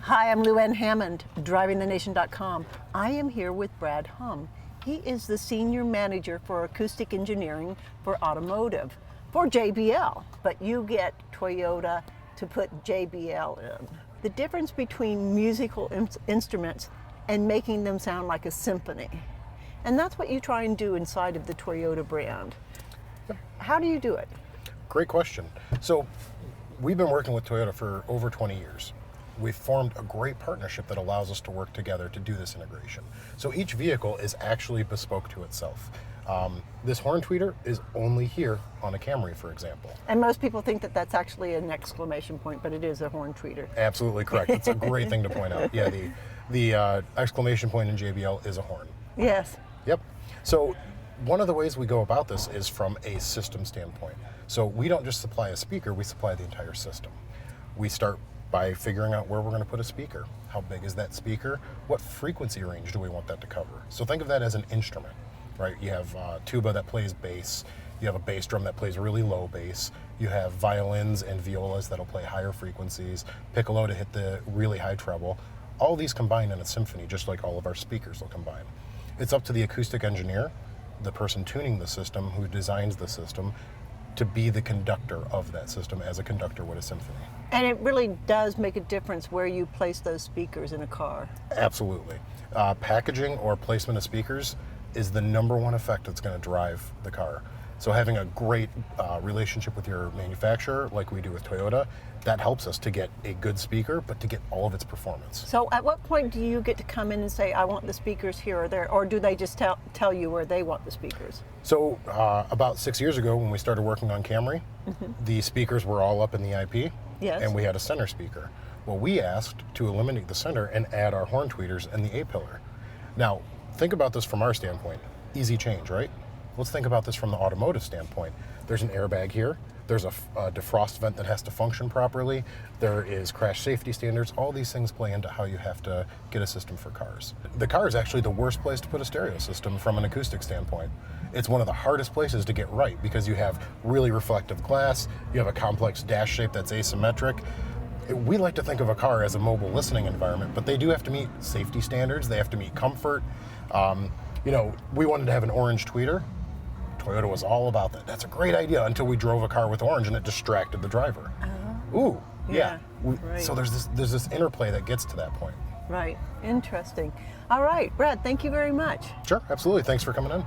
Hi, I'm Lou Ann Hammond, drivingthenation.com. I am here with Brad Hamme. He is the Senior Manager for Acoustic Engineering for Automotive for JBL, but you get Toyota to put JBL in. The difference between musical instruments and making them sound like a symphony. And that's what you try and do inside of the Toyota brand. How do you do it? Great question. So we've been working with Toyota for over 20 years. We've formed a great partnership that allows us to work together to do this integration. So each vehicle is actually bespoke to itself. This horn tweeter is only here on a Camry, for example. And most people think that that's actually an exclamation point, but it is a horn tweeter. Absolutely correct. It's a great thing to point out. Yeah, the exclamation point in JBL is a horn. Yes. Yep. So one of the ways we go about this is from a system standpoint. So we don't just supply a speaker, we supply the entire system. We start by figuring out where we're going to put a speaker. How big is that speaker? What frequency range do we want that to cover? So think of that as an instrument, right? You have tuba that plays bass. You have a bass drum that plays really low bass. You have violins and violas that'll play higher frequencies, piccolo to hit the really high treble. All these combine in a symphony, just like all of our speakers will combine. It's up to the acoustic engineer, the person tuning the system, who designs the system, to be the conductor of that system as a conductor would a symphony. And it really does make a difference where you place those speakers in a car. Absolutely. Packaging or placement of speakers is the #1 effect that's going to drive the car. So having a great relationship with your manufacturer, like we do with Toyota, that helps us to get a good speaker, but to get all of its performance. So at what point do you get to come in and say, I want the speakers here or there, or do they just tell you where they want the speakers? So about 6 years ago when we started working on Camry, the speakers were all up in the IP, yes, and we had a center speaker. Well, we asked to eliminate the center and add our horn tweeters and the A-pillar. Now, think about this from our standpoint. Easy change, right? Let's think about this from the automotive standpoint. There's an airbag here. There's a defrost vent that has to function properly. There is crash safety standards. All these things play into how you have to get a system for cars. The car is actually the worst place to put a stereo system from an acoustic standpoint. It's one of the hardest places to get right because you have really reflective glass, you have a complex dash shape that's asymmetric. We like to think of a car as a mobile listening environment, but they do have to meet safety standards, they have to meet comfort. We wanted to have an orange tweeter. Toyota was all about that. That's a great idea until we drove a car with orange and it distracted the driver. Ooh, yeah. Right. So there's this interplay that gets to that point. Right, interesting. All right, Brad, thank you very much. Sure, absolutely. Thanks for coming in.